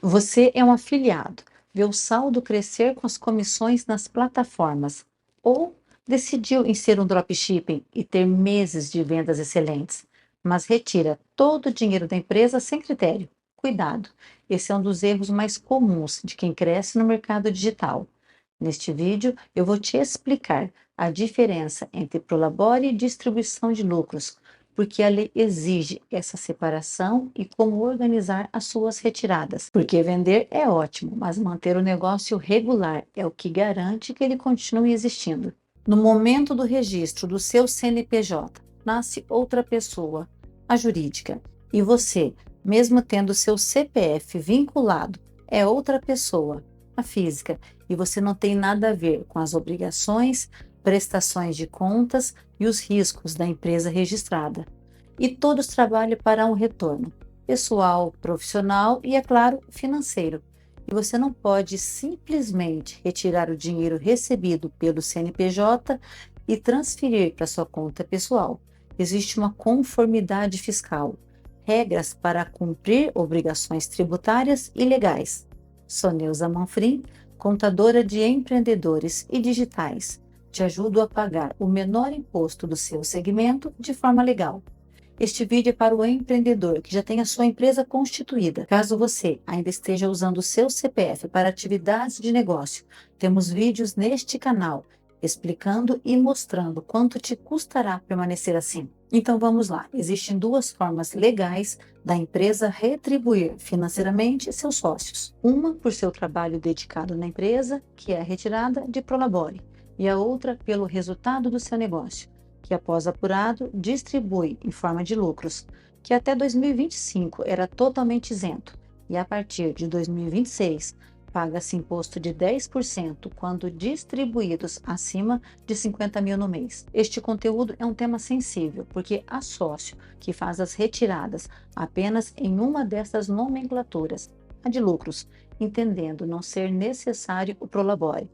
Você é um afiliado, vê o saldo crescer com as comissões nas plataformas, ou decidiu em ser um dropshipping e ter meses de vendas excelentes, mas retira todo o dinheiro da empresa sem critério. Cuidado, esse é um dos erros mais comuns de quem cresce no mercado digital. Neste vídeo, eu vou te explicar a diferença entre prolabore e distribuição de lucros, porque a lei exige essa separação e como organizar as suas retiradas. Porque vender é ótimo, mas manter o negócio regular é o que garante que ele continue existindo. No momento do registro do seu CNPJ, nasce outra pessoa, a jurídica, e você, mesmo tendo seu CPF vinculado, é outra pessoa, a física, e você não tem nada a ver com as obrigações, prestações de contas e os riscos da empresa registrada. E todos trabalham para um retorno pessoal, profissional e, é claro, financeiro. E você não pode simplesmente retirar o dinheiro recebido pelo CNPJ e transferir para sua conta pessoal. Existe uma conformidade fiscal, regras para cumprir obrigações tributárias e legais. Sou Neuza Manfrim, contadora de empreendedores e digitais. Te ajudo a pagar o menor imposto do seu segmento de forma legal. Este vídeo é para o empreendedor que já tem a sua empresa constituída. Caso você ainda esteja usando o seu CPF para atividades de negócio, temos vídeos neste canal explicando e mostrando quanto te custará permanecer assim. Então vamos lá, existem duas formas legais da empresa retribuir financeiramente seus sócios. Uma por seu trabalho dedicado na empresa, que é a retirada de prolabore, e a outra pelo resultado do seu negócio, que após apurado distribui em forma de lucros, que até 2025 era totalmente isento, e a partir de 2026 paga-se imposto de 10% quando distribuídos acima de 50 mil no mês. Este conteúdo é um tema sensível, porque há sócio que faz as retiradas apenas em uma dessas nomenclaturas, a de lucros, entendendo não ser necessário o prolabore.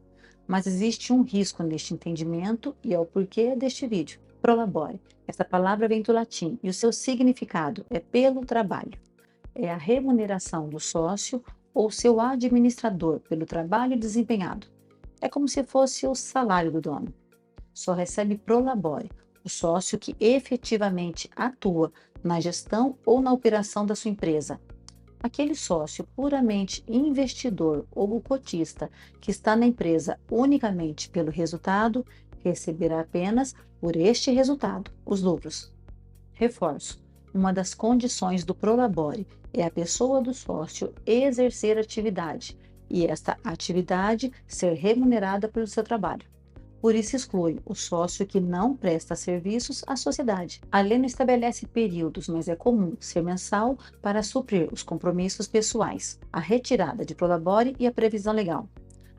Mas existe um risco neste entendimento e é o porquê deste vídeo. Prolabore. Essa palavra vem do latim e o seu significado é pelo trabalho. É a remuneração do sócio ou seu administrador pelo trabalho desempenhado. É como se fosse o salário do dono. Só recebe prolabore o sócio que efetivamente atua na gestão ou na operação da sua empresa. Aquele sócio puramente investidor ou cotista que está na empresa unicamente pelo resultado, receberá apenas por este resultado os lucros. Reforço: uma das condições do prolabore é a pessoa do sócio exercer atividade e esta atividade ser remunerada pelo seu trabalho. Por isso exclui o sócio que não presta serviços à sociedade. A lei não estabelece períodos, mas é comum ser mensal para suprir os compromissos pessoais, a retirada de prolabore e a previsão legal.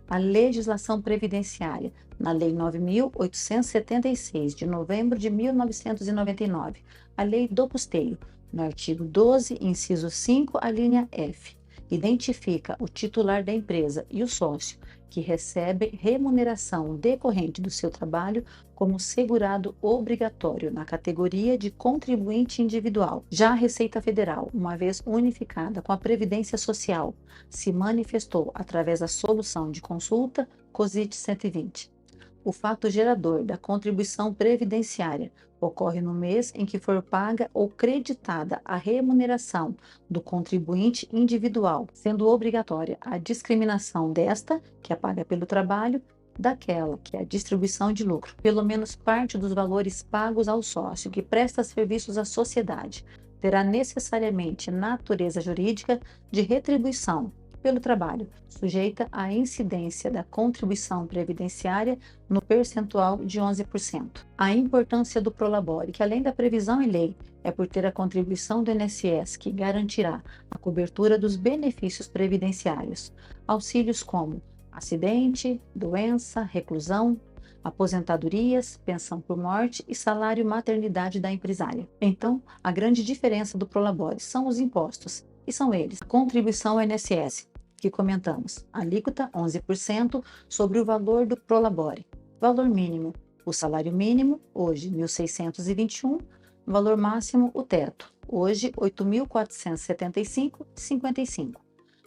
A legislação previdenciária, na Lei 9.876, de novembro de 1999, a Lei do Custeio, no artigo 12, inciso 5, a linha F, identifica o titular da empresa e o sócio, que recebe remuneração decorrente do seu trabalho como segurado obrigatório na categoria de contribuinte individual. Já a Receita Federal, uma vez unificada com a Previdência Social, se manifestou através da solução de consulta COSIT 120. O fato gerador da contribuição previdenciária ocorre no mês em que for paga ou creditada a remuneração do contribuinte individual, sendo obrigatória a discriminação desta, que é paga pelo trabalho, daquela, que é a distribuição de lucro. Pelo menos parte dos valores pagos ao sócio que presta serviços à sociedade terá necessariamente natureza jurídica de retribuição pelo trabalho, sujeita à incidência da contribuição previdenciária no percentual de 11%. A importância do prolabore, que além da previsão em lei, é por ter a contribuição do INSS que garantirá a cobertura dos benefícios previdenciários, auxílios como acidente, doença, reclusão, aposentadorias, pensão por morte e salário maternidade da empresária. Então, a grande diferença do prolabore são os impostos, e são eles: a contribuição ao INSS, que comentamos, alíquota 11% sobre o valor do prolabore. Valor mínimo: o salário mínimo, hoje 1.621, valor máximo, o teto, hoje 8.475,55.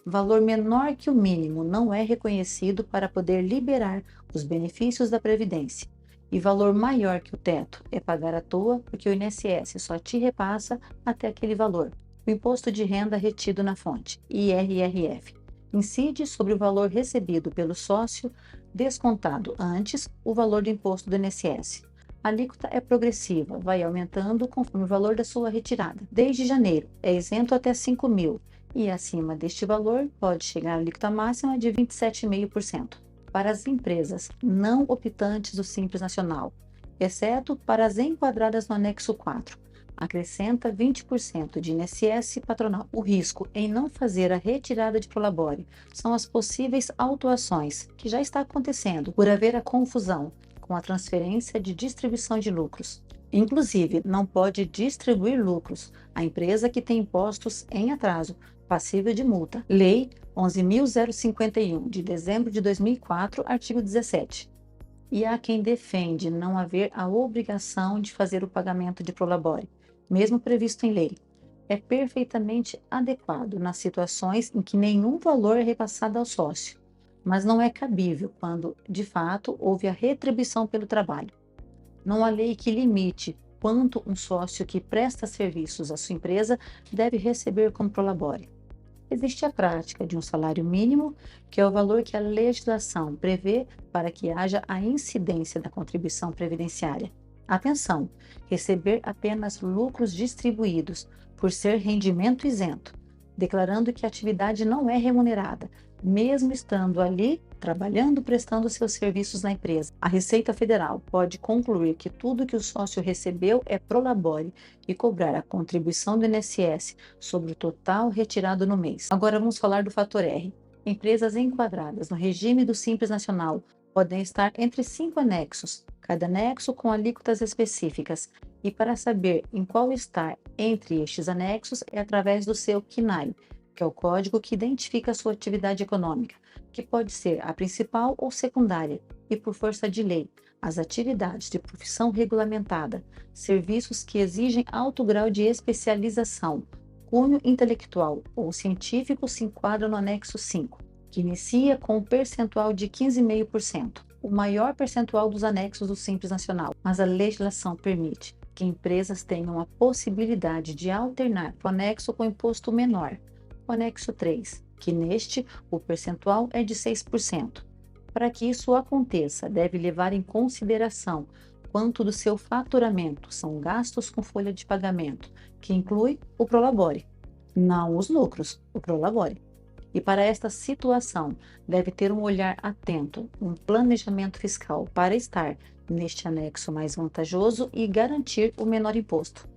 Valor menor que o mínimo não é reconhecido para poder liberar os benefícios da Previdência. E valor maior que o teto é pagar à toa, porque o INSS só te repassa até aquele valor. O Imposto de Renda Retido na Fonte, IRRF, incide sobre o valor recebido pelo sócio, descontado antes o valor do imposto do INSS. A alíquota é progressiva, vai aumentando conforme o valor da sua retirada. Desde janeiro, é isento até 5.000 e acima deste valor pode chegar a alíquota máxima de 27,5%. Para as empresas não optantes do Simples Nacional, exceto para as enquadradas no anexo 4, acrescenta 20% de INSS patronal. O risco em não fazer a retirada de prolabore são as possíveis autuações, que já está acontecendo, por haver a confusão com a transferência de distribuição de lucros. Inclusive, não pode distribuir lucros a empresa que tem impostos em atraso, passível de multa. Lei 11.051, de dezembro de 2004, artigo 17. E há quem defende não haver a obrigação de fazer o pagamento de prolabore, mesmo previsto em lei. É perfeitamente adequado nas situações em que nenhum valor é repassado ao sócio, mas não é cabível quando, de fato, houve a retribuição pelo trabalho. Não há lei que limite quanto um sócio que presta serviços à sua empresa deve receber como prolabore. Existe a prática de um salário mínimo, que é o valor que a legislação prevê para que haja a incidência da contribuição previdenciária. Atenção, receber apenas lucros distribuídos por ser rendimento isento, declarando que a atividade não é remunerada, mesmo estando ali trabalhando, prestando seus serviços na empresa. A Receita Federal pode concluir que tudo que o sócio recebeu é prolabore e cobrar a contribuição do INSS sobre o total retirado no mês. Agora vamos falar do fator R. Empresas enquadradas no regime do Simples Nacional podem estar entre 5 anexos, cada anexo com alíquotas específicas. E para saber em qual estar entre estes anexos é através do seu CNAE, que é o código que identifica a sua atividade econômica, que pode ser a principal ou secundária, e por força de lei, as atividades de profissão regulamentada, serviços que exigem alto grau de especialização, cunho intelectual ou científico se enquadram no anexo 5, que inicia com um percentual de 15,5%, o maior percentual dos anexos do Simples Nacional, mas a legislação permite que empresas tenham a possibilidade de alternar o anexo com imposto menor, o anexo 3, que neste o percentual é de 6%. Para que isso aconteça, deve levar em consideração quanto do seu faturamento são gastos com folha de pagamento, que inclui o prolabore, não os lucros, o prolabore. E para esta situação, deve ter um olhar atento, um planejamento fiscal para estar neste anexo mais vantajoso e garantir o menor imposto.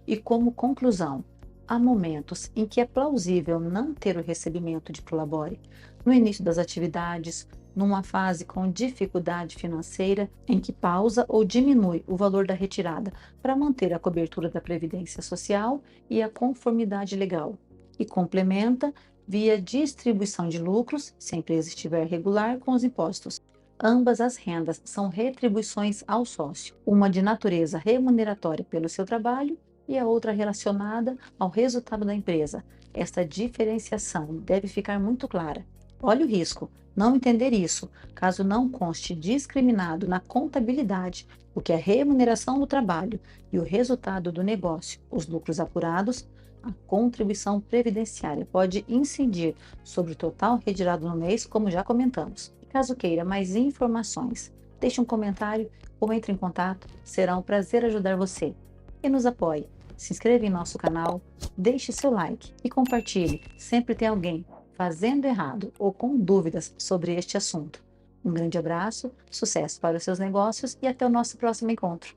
E como conclusão, há momentos em que é plausível não ter o recebimento de prolabore, no início das atividades, numa fase com dificuldade financeira, em que pausa ou diminui o valor da retirada para manter a cobertura da Previdência Social e a conformidade legal, e complementa via distribuição de lucros, se a empresa estiver regular, com os impostos. Ambas as rendas são retribuições ao sócio, uma de natureza remuneratória pelo seu trabalho e a outra relacionada ao resultado da empresa. Esta diferenciação deve ficar muito clara. Olhe o risco, não entender isso, caso não conste discriminado na contabilidade o que é remuneração do trabalho e o resultado do negócio, os lucros apurados, a contribuição previdenciária pode incidir sobre o total retirado no mês, como já comentamos. Caso queira mais informações, deixe um comentário ou entre em contato, será um prazer ajudar você. E nos apoie, se inscreva em nosso canal, deixe seu like e compartilhe, sempre tem alguém fazendo errado ou com dúvidas sobre este assunto. Um grande abraço, sucesso para os seus negócios e até o nosso próximo encontro.